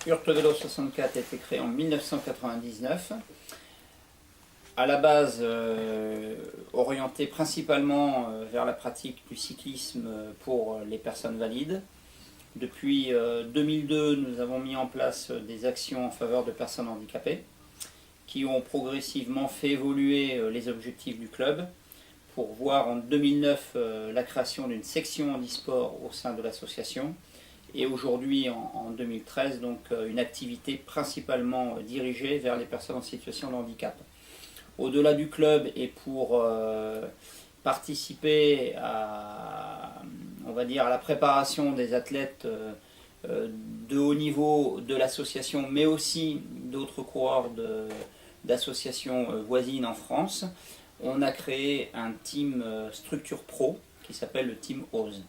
Urte-Vélo 64 a été créé en 1999. À la base, orienté principalement vers la pratique du cyclisme pour les personnes valides. Depuis 2002, nous avons mis en place des actions en faveur de personnes handicapées qui ont progressivement fait évoluer les objectifs du club pour voir en 2009 la création d'une section handisport au sein de l'association et aujourd'hui en 2013 donc une activité principalement dirigée vers les personnes en situation de handicap. Au-delà du club et pour participer à, on va dire, à la préparation des athlètes de haut niveau de l'association, mais aussi d'autres coureurs d'associations voisines en France, on a créé un team structure pro qui s'appelle le Team OSE.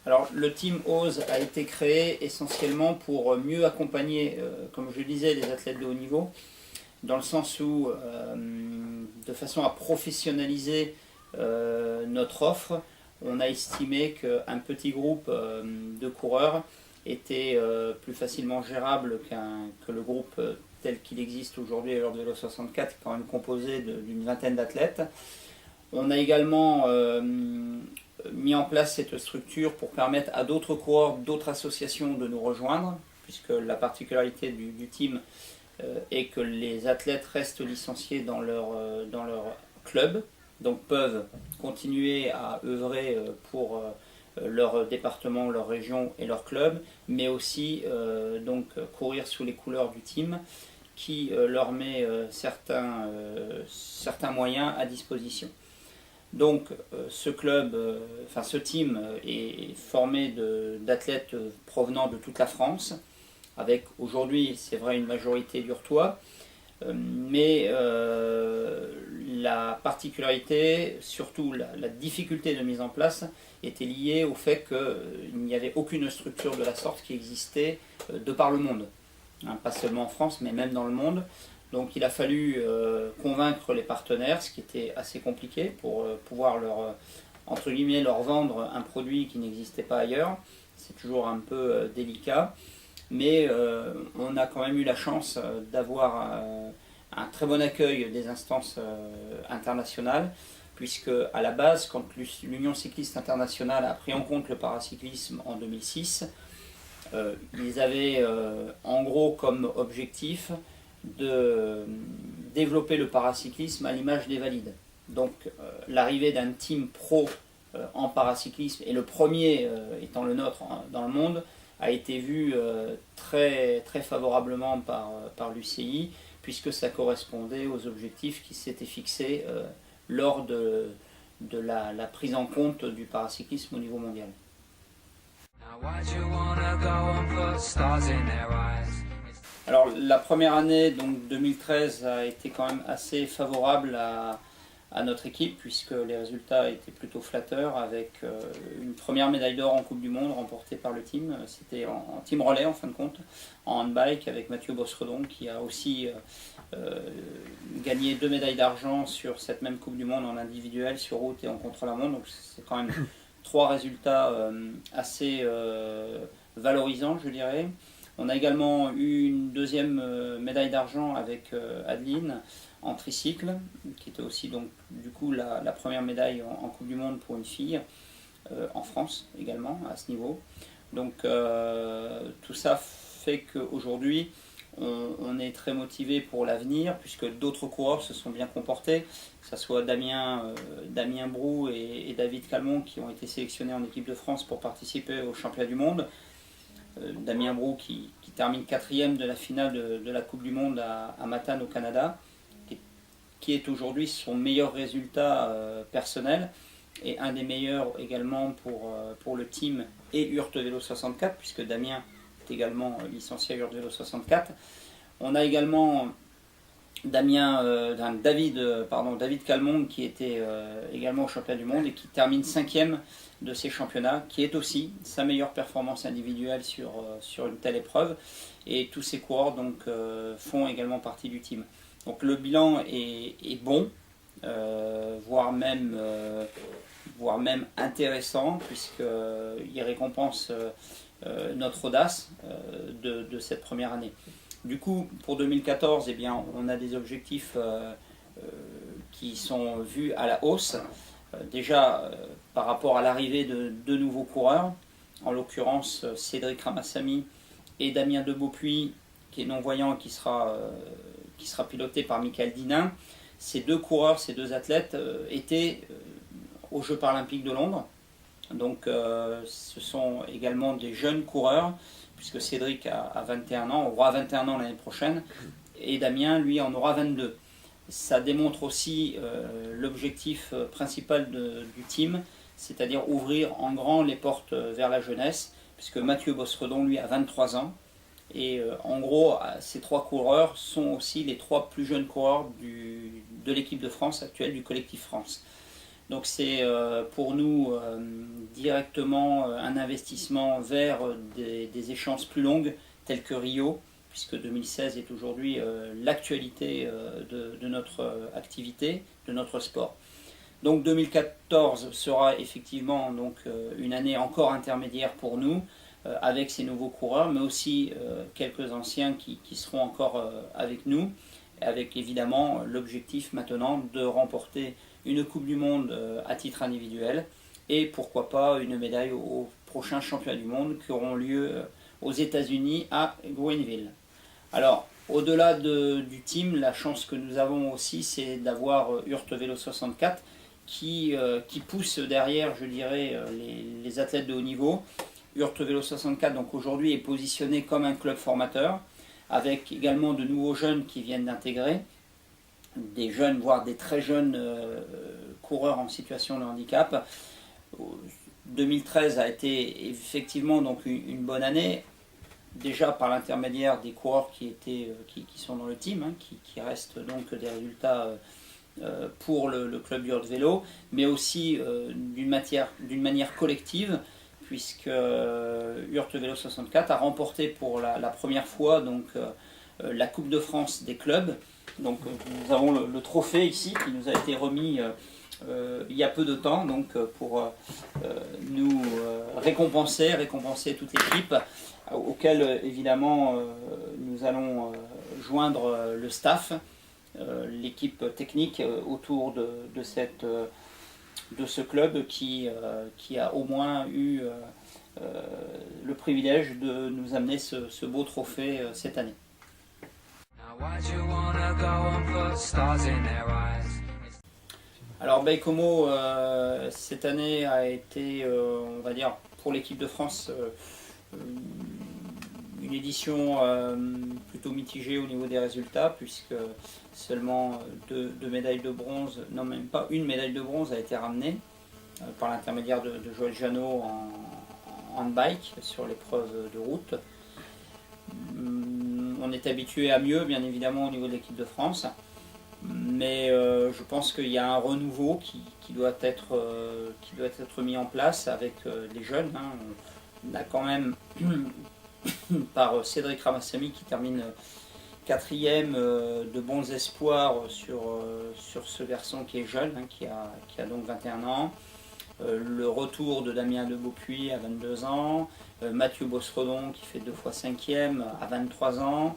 Alors le Team OSE a été créé essentiellement pour mieux accompagner, comme je le disais, les athlètes de haut niveau, dans le sens où, de façon à professionnaliser notre offre, on a estimé qu'un petit groupe de coureurs était plus facilement gérable que le groupe tel qu'il existe aujourd'hui à Urte-Vélo 64, quand même composé d'une vingtaine d'athlètes. On a également mis en place cette structure pour permettre à d'autres coureurs, d'autres associations de nous rejoindre, puisque la particularité du team est que les athlètes restent licenciés dans leur club, donc peuvent continuer à œuvrer pour leur département, leur région et leur club, mais aussi donc courir sous les couleurs du team qui leur met certains moyens à disposition. Donc ce club, ce team est formé d'athlètes provenant de toute la France, avec aujourd'hui, c'est vrai, une majorité d'Urtois, mais la particularité, surtout la difficulté de mise en place, était liée au fait qu'il n'y avait aucune structure de la sorte qui existait de par le monde, hein, pas seulement en France, mais même dans le monde. Donc il a fallu convaincre les partenaires, ce qui était assez compliqué pour pouvoir entre guillemets, leur vendre un produit qui n'existait pas ailleurs. C'est toujours un peu délicat, mais on a quand même eu la chance d'avoir un très bon accueil des instances internationales, puisque à la base, quand l'Union cycliste internationale a pris en compte le paracyclisme en 2006, ils avaient en gros comme objectif de développer le paracyclisme à l'image des valides. Donc l'arrivée d'un team pro en paracyclisme, et le premier étant le nôtre dans le monde, a été vue très, très favorablement par l'UCI, puisque ça correspondait aux objectifs qui s'étaient fixés lors de la prise en compte du paracyclisme au niveau mondial. Alors la première année, donc 2013, a été quand même assez favorable à notre équipe, puisque les résultats étaient plutôt flatteurs, avec une première médaille d'or en Coupe du Monde remportée par le team. C'était en team relais en fin de compte, en handbike, avec Mathieu Bosredon, qui a aussi gagné 2 médailles d'argent sur cette même Coupe du Monde en individuel, sur route et en contre-la-montre. Donc c'est quand même 3 résultats assez valorisants, je dirais. On a également eu une deuxième médaille d'argent avec Adeline en tricycle, qui était aussi donc du coup la première médaille en Coupe du Monde pour une fille, en France également à ce niveau. Donc tout ça fait qu'aujourd'hui on est très motivé pour l'avenir, puisque d'autres coureurs se sont bien comportés, que ce soit Damien Brou et David Calmont, qui ont été sélectionnés en équipe de France pour participer au championnat du monde. Damien Brou qui termine 4e de la finale de la Coupe du Monde à Matane au Canada, qui est aujourd'hui son meilleur résultat personnel, et un des meilleurs également pour le team et Urte-Vélo 64, puisque Damien est également licencié à Urte-Vélo 64. On a également David Calmont, qui était également au championnat du monde et qui termine 5e de ces championnats, qui est aussi sa meilleure performance individuelle sur une telle épreuve. Et tous ces coureurs donc, font également partie du team. Donc le bilan est bon, voire même voire même intéressant, puisqu'il récompense notre audace de cette première année. Du coup, pour 2014, eh bien, on a des objectifs qui sont vus à la hausse. Déjà, par rapport à l'arrivée de deux nouveaux coureurs, en l'occurrence Cédric Ramassamy et Damien de Beaupuy, qui est non-voyant, qui sera piloté par Michael Dinin. Ces deux coureurs, ces deux athlètes étaient aux Jeux paralympiques de Londres. Donc ce sont également des jeunes coureurs, puisque Cédric a 21 ans, aura 21 ans l'année prochaine, et Damien, lui, en aura 22. Ça démontre aussi l'objectif principal du team, c'est-à-dire ouvrir en grand les portes vers la jeunesse, puisque Mathieu Bosredon, lui, a 23 ans. Et en gros, ces trois coureurs sont aussi les trois plus jeunes coureurs de l'équipe de France actuelle, du collectif France. Donc c'est pour nous directement un investissement vers des échéances plus longues, telles que Rio, puisque 2016 est aujourd'hui l'actualité de notre activité, de notre sport. Donc 2014 sera effectivement donc, une année encore intermédiaire pour nous, avec ces nouveaux coureurs, mais aussi quelques anciens qui seront encore avec nous, avec évidemment l'objectif maintenant de remporter une Coupe du Monde à titre individuel et pourquoi pas une médaille aux prochains championnats du monde qui auront lieu aux États-Unis à Greenville. Alors, au-delà du team, la chance que nous avons aussi, c'est d'avoir Hurt Vélo 64 qui pousse derrière, je dirais, les athlètes de haut niveau. Hurt Vélo 64 donc aujourd'hui est positionné comme un club formateur, avec également de nouveaux jeunes qui viennent d'intégrer, des jeunes, voire des très jeunes coureurs en situation de handicap. 2013 a été effectivement donc une bonne année, déjà par l'intermédiaire des coureurs qui sont dans le team, hein, qui restent donc des résultats pour le club Hurt Vélo, mais aussi d'une manière collective, puisque Hurt Vélo 64 a remporté pour la première fois donc, la Coupe de France des clubs. Donc nous avons le trophée ici qui nous a été remis il y a peu de temps donc, pour nous récompenser toute l'équipe, auquel évidemment nous allons joindre le staff, l'équipe technique autour de ce club qui a au moins eu le privilège de nous amener ce beau trophée cette année. Alors Baie-Comeau cette année a été, on va dire, pour l'équipe de France, une édition plutôt mitigée au niveau des résultats, puisque seulement deux médailles de bronze, non même pas une médaille de bronze a été ramenée par l'intermédiaire de Joël Jeannot en handbike sur l'épreuve de route. On est habitué à mieux, bien évidemment, au niveau de l'équipe de France, mais je pense qu'il y a un renouveau qui doit être mis en place avec les jeunes. Hein. On a quand même, par Cédric Ramassamy qui termine quatrième, de bons espoirs sur ce garçon qui est jeune, hein, qui a donc 21 ans. Le retour de Damien de Beaupuy à 22 ans, Mathieu Bosredon qui fait 2 fois 5e à 23 ans.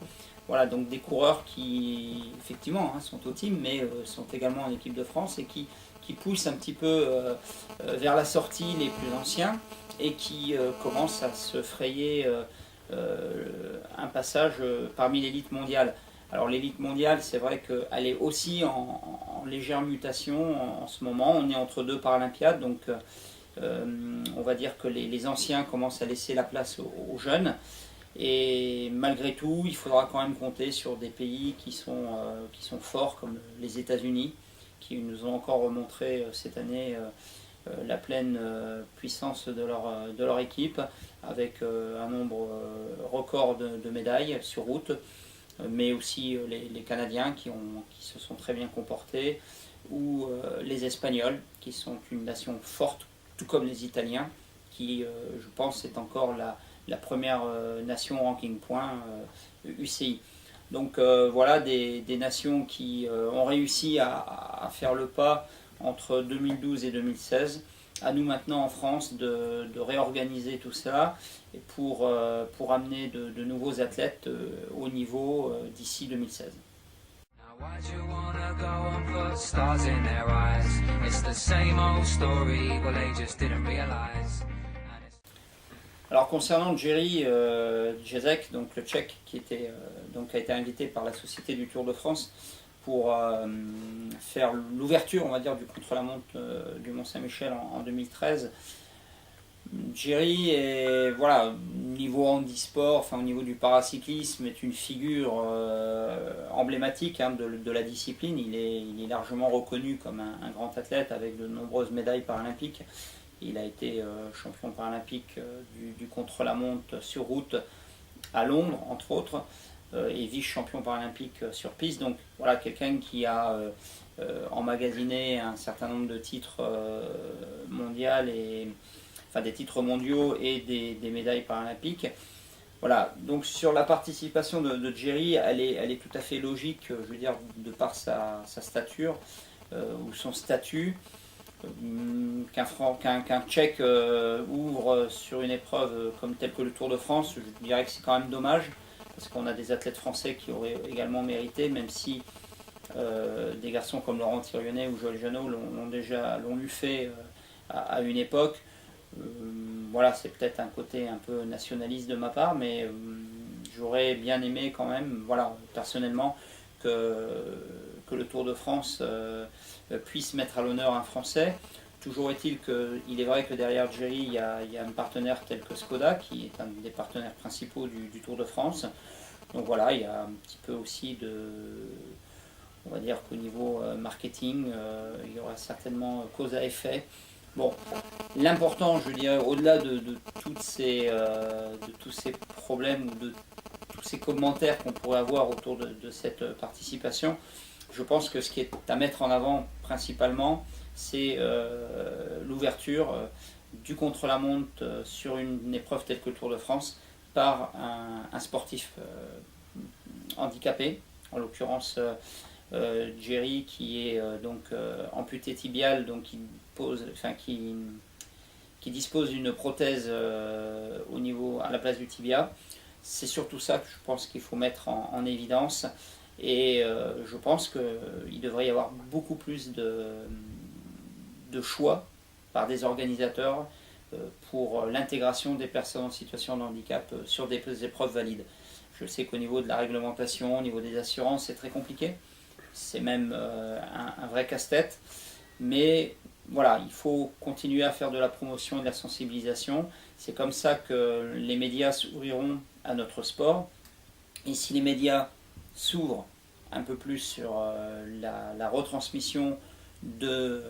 Voilà, donc des coureurs qui effectivement hein, sont au team, mais sont également en équipe de France et qui poussent un petit peu vers la sortie les plus anciens et qui commencent à se frayer un passage parmi l'élite mondiale. Alors l'élite mondiale, c'est vrai qu'elle est aussi en légère mutation en ce moment. On est entre deux Paralympiades, donc on va dire que les anciens commencent à laisser la place aux jeunes. Et malgré tout, il faudra quand même compter sur des pays qui sont forts, comme les États-Unis, qui nous ont encore montré cette année la pleine puissance de leur équipe, avec un nombre record de médailles sur route, mais aussi les Canadiens qui se sont très bien comportés, ou les Espagnols, qui sont une nation forte, tout comme les Italiens, qui, je pense, est encore la première nation ranking point UCI. Donc voilà des nations qui ont réussi à faire le pas entre 2012 et 2016 à nous maintenant en France de réorganiser tout ça et pour amener de nouveaux athlètes au niveau d'ici 2016. Why'd you wanna go and put stars in their eyes? It's the same old story, well they just didn't realize. Alors concernant Jerry Jezek, donc le Tchèque qui était, donc a été invité par la Société du Tour de France pour faire l'ouverture, on va dire, du contre-la-montre du Mont-Saint-Michel en 2013. Jerry est, voilà, niveau handisport, enfin au niveau du paracyclisme, est une figure emblématique de la discipline. Il est largement reconnu comme un grand athlète avec de nombreuses médailles paralympiques. Il a été champion paralympique du contre-la-montre sur route à Londres, entre autres, et vice-champion paralympique sur piste. Donc voilà, quelqu'un qui a emmagasiné un certain nombre de titres mondiaux des titres mondiaux et des médailles paralympiques. Voilà, donc sur la participation de Jerry, elle est tout à fait logique, je veux dire, de par sa stature ou son statut. Qu'un Tchèque ouvre sur une épreuve comme telle que le Tour de France, je dirais que c'est quand même dommage, parce qu'on a des athlètes français qui auraient également mérité, même si des garçons comme Laurent Thirionnet ou Joël Jeannot l'ont eu fait à une époque. Voilà, c'est peut-être un côté un peu nationaliste de ma part, mais j'aurais bien aimé quand même, voilà, personnellement, que le Tour de France puisse mettre à l'honneur un Français. Toujours est-il qu'il est vrai que derrière Jerry, il y a un partenaire tel que Skoda, qui est un des partenaires principaux du Tour de France. Donc voilà, il y a un petit peu aussi on va dire qu'au niveau marketing, il y aura certainement cause à effet. Bon, l'important, je dirais, au-delà de tous ces problèmes ou de tous ces commentaires qu'on pourrait avoir autour de cette participation, je pense que ce qui est à mettre en avant principalement, c'est l'ouverture du contre-la-montre sur une épreuve telle que le Tour de France par un sportif handicapé, en l'occurrence Jerry, qui est donc amputé tibial, donc qui dispose d'une prothèse à la place du tibia. C'est surtout ça que je pense qu'il faut mettre en évidence, et je pense qu'il devrait y avoir beaucoup plus de choix par des organisateurs pour l'intégration des personnes en situation de handicap sur des épreuves valides. Je sais qu'au niveau de la réglementation, au niveau des assurances, c'est très compliqué. C'est même un vrai casse-tête. Mais voilà, il faut continuer à faire de la promotion et de la sensibilisation. C'est comme ça que les médias s'ouvriront à notre sport. Et si les médias s'ouvrent un peu plus sur la retransmission de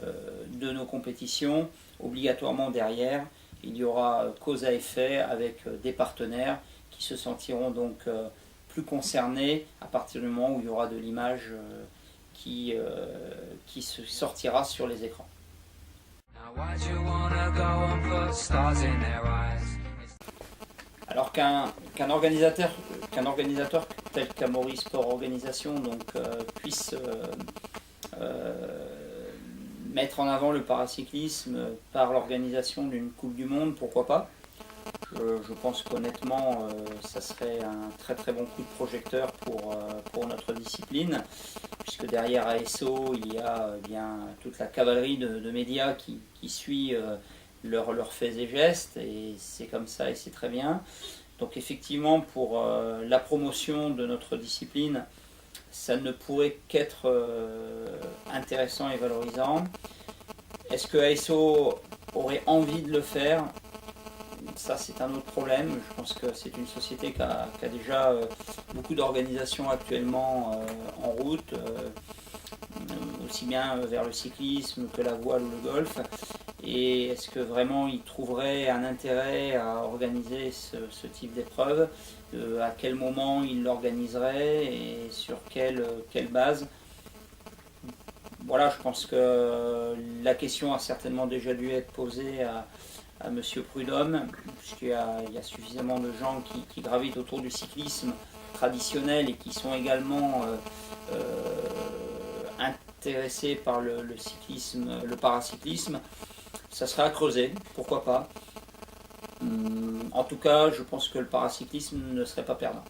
nos compétitions, obligatoirement derrière, il y aura cause à effet avec des partenaires qui se sentiront donc plus concernés à partir du moment où il y aura de l'image qui se sortira sur les écrans. Alors qu'un organisateur tel qu'Amaury Sport Organisation puisse mettre en avant le paracyclisme par l'organisation d'une Coupe du Monde, pourquoi pas. Je pense qu'honnêtement, ça serait un très très bon coup de projecteur pour notre discipline, puisque derrière ASO, il y a bien toute la cavalerie de médias qui suit leurs faits et gestes, et c'est comme ça et c'est très bien. Donc effectivement, pour la promotion de notre discipline, ça ne pourrait qu'être intéressant et valorisant. Est-ce que ASO aurait envie de le faire ? Ça, c'est un autre problème. Je pense que c'est une société qui a déjà beaucoup d'organisations actuellement en route, aussi bien vers le cyclisme que la voile ou le golf. Et est-ce que vraiment ils trouveraient un intérêt à organiser ce type d'épreuve ? À quel moment ils l'organiseraient et sur quelle base ? Voilà, je pense que la question a certainement déjà dû être posée à M. Prudhomme, puisqu'il y a suffisamment de gens qui gravitent autour du cyclisme traditionnel et qui sont également intéressés par le cyclisme, le paracyclisme. ça serait à creuser, pourquoi pas. En tout cas, je pense que le paracyclisme ne serait pas perdant.